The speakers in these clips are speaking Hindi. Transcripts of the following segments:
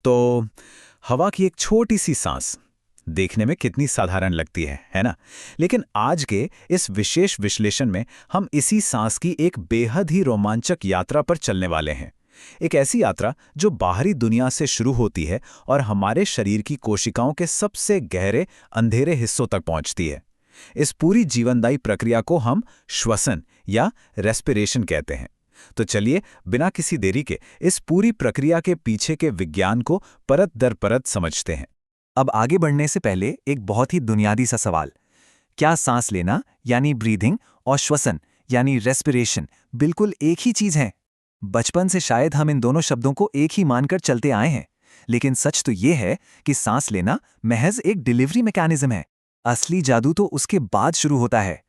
तो हवा की एक छोटी सी सांस देखने में कितनी साधारण लगती है ना? लेकिन आज के इस विशेष विश्लेषण में हम इसी सांस की एक बेहद ही रोमांचक यात्रा पर चलने वाले हैं। एक ऐसी यात्रा जो बाहरी दुनिया से शुरू होती है और हमारे शरीर की कोशिकाओं के सबसे गहरे अंधेरे हिस्सों तक पहुंचती है। इस पूरी जीवनदायी प्रक्रिया को हम श्वसन या रेस्पिरेशन कहते हैं। तो चलिए बिना किसी देरी के इस पूरी प्रक्रिया के पीछे के विज्ञान को परत दर परत समझते हैं। अब आगे बढ़ने से पहले एक बहुत ही बुनियादी सा सवाल। क्या सांस लेना यानी ब्रीदिंग और श्वसन यानी रेस्पिरेशन बिल्कुल एक ही चीज है? बचपन से शायद हम इन दोनों शब्दों को एक ही मानकर चलते आए हैं, लेकिन सच तो ये है कि सांस लेना महज एक डिलीवरी मैकेनिज्म है। असली जादू तो उसके बाद शुरू होता है।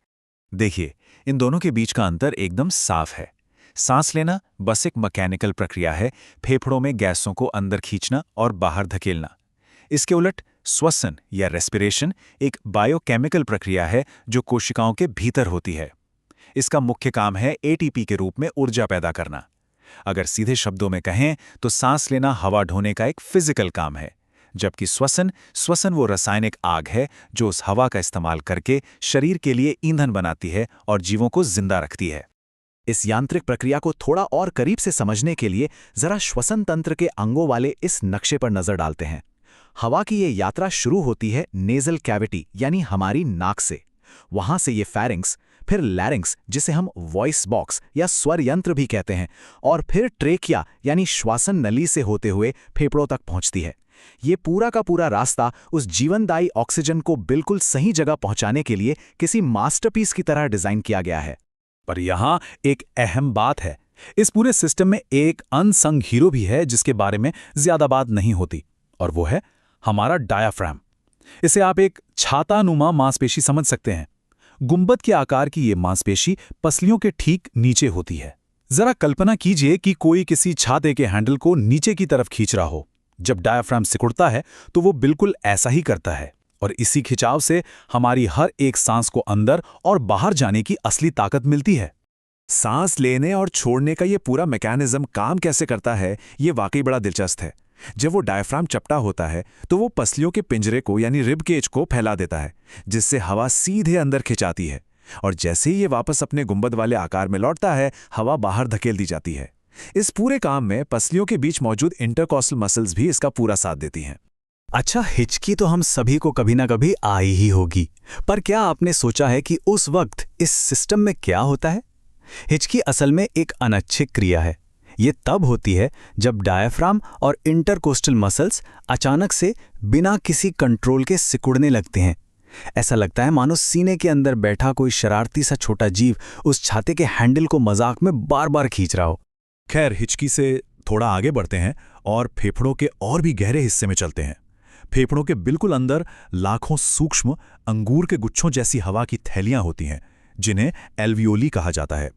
देखिए, इन दोनों के बीच का अंतर एकदम साफ है। सांस लेना बस एक मैकेनिकल प्रक्रिया है, फेफड़ों में गैसों को अंदर खींचना और बाहर धकेलना। इसके उलट श्वसन या रेस्पिरेशन एक बायोकेमिकल प्रक्रिया है जो कोशिकाओं के भीतर होती है। इसका मुख्य काम है एटीपी के रूप में ऊर्जा पैदा करना। अगर सीधे शब्दों में कहें तो सांस लेना हवा ढोने का एक फिजिकल काम है, जबकि श्वसन श्वसन वो रासायनिक आग है जो उस हवा का इस्तेमाल करके शरीर के लिए ईंधन बनाती है और जीवों को जिंदा रखती है। इस यांत्रिक प्रक्रिया को थोड़ा और करीब से समझने के लिए जरा श्वसन तंत्र के अंगों वाले इस नक्शे पर नजर डालते हैं। हवा की ये यात्रा शुरू होती है नेजल कैविटी यानी हमारी नाक से। वहां से ये फेरिंक्स, फिर लैरिंक्स जिसे हम वॉइस बॉक्स या स्वर यंत्र भी कहते हैं, और फिर ट्रेकिया यानी श्वासन नली से होते हुए फेफड़ों तक पहुंचती है। ये पूरा का पूरा रास्ता उस जीवनदायी ऑक्सीजन को बिल्कुल सही जगह पहुंचाने के लिए किसी मास्टरपीस की तरह डिजाइन किया गया है। पर यहां एक अहम बात है। इस पूरे सिस्टम में एक अनसंग हीरो भी है जिसके बारे में ज्यादा बात नहीं होती, और वो है हमारा डायाफ्राम। इसे आप एक छातानुमा मांसपेशी समझ सकते हैं। गुंबद के आकार की ये मांसपेशी पसलियों के ठीक नीचे होती है। जरा कल्पना कीजिए कि कोई किसी छाते के हैंडल को नीचे की तरफ खींच रहा हो। जब डायाफ्राम सिकुड़ता है तो वो बिल्कुल ऐसा ही करता है, और इसी खिंचाव से हमारी हर एक सांस को अंदर और बाहर जाने की असली ताकत मिलती है। सांस लेने और छोड़ने का ये पूरा मैकेनिज्म काम कैसे करता है, ये वाकई बड़ा दिलचस्प है। जब वो डायफ्राम चपटा होता है तो वो पसलियों के पिंजरे को यानी रिब केज को फैला देता है, जिससे हवा सीधे अंदर खिंचाती है, और जैसे ही ये वापस अपने गुंबद वाले आकार में लौटता है, हवा बाहर धकेल दी जाती है। इस पूरे काम में पसलियों के बीच मौजूद इंटरकॉस्टल मसल्स भी इसका पूरा साथ देती हैं। अच्छा, हिचकी तो हम सभी को कभी ना कभी आई ही होगी, पर क्या आपने सोचा है कि उस वक्त इस सिस्टम में क्या होता है? हिचकी असल में एक अनैच्छिक क्रिया है। ये तब होती है जब डायफ्राम और इंटरकोस्टल मसल्स अचानक से बिना किसी कंट्रोल के सिकुड़ने लगते हैं। ऐसा लगता है मानो सीने के अंदर बैठा कोई शरारती सा छोटा जीव उस छाते के हैंडल को मजाक में बार बार खींच रहा हो। खैर, हिचकी से थोड़ा आगे बढ़ते हैं और फेफड़ों के और भी गहरे हिस्से में चलते हैं। फेफड़ों के बिल्कुल अंदर लाखों सूक्ष्म अंगूर के गुच्छों जैसी हवा की थैलियां होती हैं, जिन्हें एल्वियोली कहा जाता है।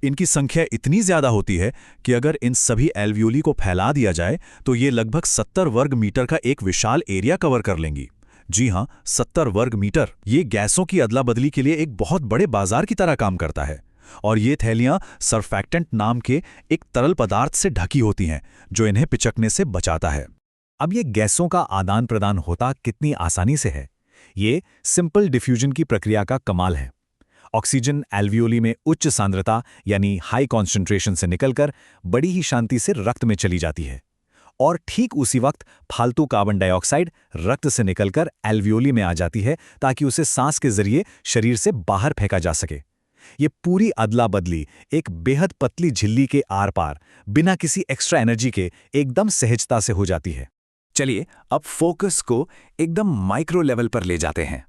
इनकी संख्या इतनी ज्यादा होती है कि अगर इन सभी एल्वियोली को फैला दिया जाए तो ये लगभग 70 वर्ग मीटर का एक विशाल एरिया कवर कर लेंगी। जी हां, 70 वर्ग मीटर। ये गैसों की अदला बदली के लिए एक बहुत बड़े बाजार की तरह काम करता है, और ये थैलियां सरफैक्टेंट नाम के एक तरल पदार्थ से ढकी होती हैं जो इन्हें पिचकने से बचाता है। अब ये गैसों का आदान प्रदान होता कितनी आसानी से है, ये सिंपल डिफ्यूजन की प्रक्रिया का कमाल है। ऑक्सीजन एल्वियोली में उच्च सांद्रता यानी हाई कॉन्सेंट्रेशन से निकलकर बड़ी ही शांति से रक्त में चली जाती है, और ठीक उसी वक्त फालतू कार्बन डाइऑक्साइड रक्त से निकलकर एल्वियोली में आ जाती है ताकि उसे सांस के जरिए शरीर से बाहर फेंका जा सके। ये पूरी अदला बदली एक बेहद पतली झिल्ली के आर पार बिना किसी एक्स्ट्रा एनर्जी के एकदम सहजता से हो जाती है। चलिए अब फोकस को एकदम माइक्रो लेवल पर ले जाते हैं।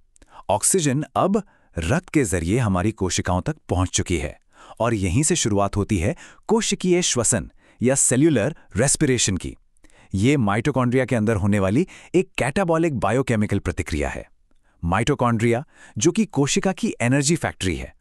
ऑक्सीजन अब रक्त के जरिए हमारी कोशिकाओं तक पहुंच चुकी है, और यहीं से शुरुआत होती है कोशिकीय श्वसन या सेल्यूलर रेस्पिरेशन की। ये माइटोकॉन्ड्रिया के अंदर होने वाली एक कैटाबॉलिक बायोकेमिकल प्रतिक्रिया है। माइटोकॉन्ड्रिया, जो कि कोशिका की एनर्जी फैक्ट्री है,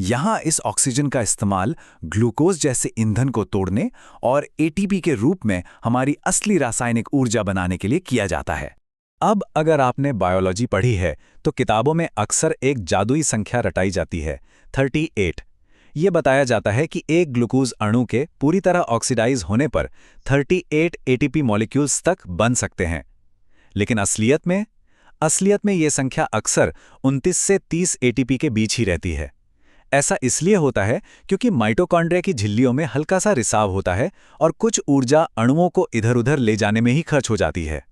यहां इस ऑक्सीजन का इस्तेमाल ग्लूकोज जैसे ईंधन को तोड़ने और एटीपी के रूप में हमारी असली रासायनिक ऊर्जा बनाने के लिए किया जाता है। अब अगर आपने बायोलॉजी पढ़ी है तो किताबों में अक्सर एक जादुई संख्या रटाई जाती है, 38। ये बताया जाता है कि एक ग्लूकोज अणु के पूरी तरह ऑक्सीडाइज होने पर 38 एटीपी मॉलिक्यूल्स तक बन सकते हैं। लेकिन असलियत में ये संख्या अक्सर 29 से 30 एटीपी के बीच ही रहती है। ऐसा इसलिए होता है क्योंकि माइटोकॉन्ड्रिया की झिल्लियों में हल्का सा रिसाव होता है और कुछ ऊर्जा अणुओं को इधर-उधर ले जाने में ही खर्च हो जाती है।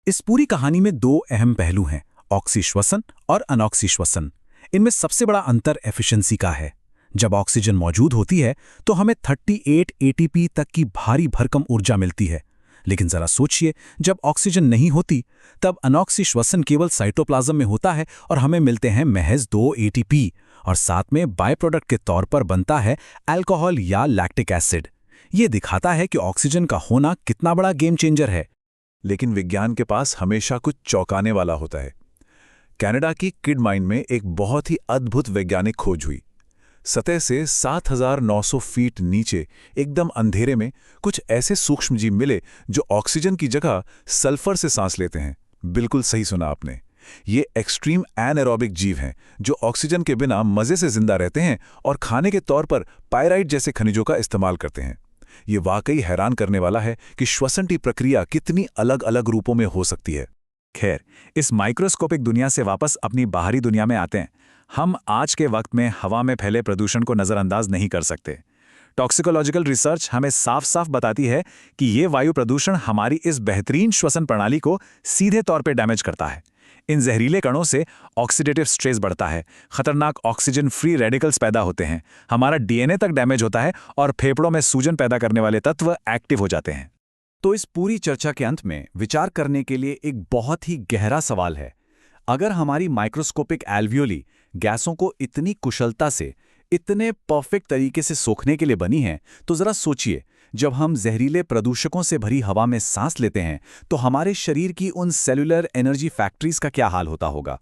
इस पूरी कहानी में दो अहम पहलू हैं, ऑक्सीश्वसन और अनॉक्सीश्वसन। इनमें सबसे बड़ा अंतर एफिशिएंसी का है। जब ऑक्सीजन मौजूद होती है तो हमें 38 एटीपी तक की भारी भरकम ऊर्जा मिलती है। लेकिन जरा सोचिए, जब ऑक्सीजन नहीं होती तब अनॉक्सीश्वसन केवल साइटोप्लाज्म में होता है और हमें मिलते हैं महज 2 एटीपी, और साथ में बाय प्रोडक्ट के तौर पर बनता है अल्कोहल या लैक्टिक एसिड। ये दिखाता है कि ऑक्सीजन का होना कितना बड़ा गेम चेंजर है। लेकिन विज्ञान के पास हमेशा कुछ चौंकाने वाला होता है। कनाडा की किड माइन में एक बहुत ही अद्भुत वैज्ञानिक खोज हुई। सतह से 7,900 फीट नीचे एकदम अंधेरे में कुछ ऐसे सूक्ष्मजीव मिले जो ऑक्सीजन की जगह सल्फर से सांस लेते हैं। बिल्कुल सही सुना आपने। ये एक्सट्रीम एनाएरोबिक जीव हैं जो ऑक्सीजन के बिना मजे से जिंदा रहते हैं और खाने के तौर पर पायराइट जैसे खनिजों का इस्तेमाल करते हैं। ये वाकई हैरान करने वाला है कि श्वसन की प्रक्रिया कितनी अलग अलग रूपों में हो सकती है। खैर, इस माइक्रोस्कोपिक दुनिया से वापस अपनी बाहरी दुनिया में आते हैं। हम आज के वक्त में हवा में फैले प्रदूषण को नज़रअंदाज नहीं कर सकते। टॉक्सिकोलॉजिकल रिसर्च हमें साफ साफ बताती है कि ये वायु प्रदूषण हमारी इस बेहतरीन श्वसन प्रणाली को सीधे तौर पर डैमेज करता है। इन जहरीले कणों से ऑक्सीडेटिव स्ट्रेस बढ़ता है, खतरनाक ऑक्सीजन फ्री रेडिकल्स पैदा होते हैं, हमारा डीएनए तक डैमेज होता है और फेफड़ों में सूजन पैदा करने वाले तत्व एक्टिव हो जाते हैं। तो इस पूरी चर्चा के अंत में विचार करने के लिए एक बहुत ही गहरा सवाल है। अगर हमारी माइक्रोस्कोपिक एल्वियोली गैसों को इतनी कुशलता से, इतने परफेक्ट तरीके से सोखने के लिए बनी है, तो जरा सोचिए, जब हम जहरीले प्रदूषकों से भरी हवा में सांस लेते हैं तो हमारे शरीर की उन सेलुलर एनर्जी फैक्ट्रीज का क्या हाल होता होगा।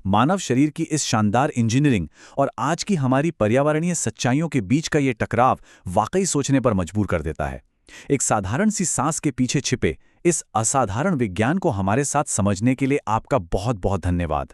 मानव शरीर की इस शानदार इंजीनियरिंग और आज की हमारी पर्यावरणीय सच्चाइयों के बीच का ये टकराव वाकई सोचने पर मजबूर कर देता है। एक साधारण सी सांस के पीछे छिपे इस असाधारण विज्ञान को हमारे साथ समझने के लिए आपका बहुत बहुत धन्यवाद।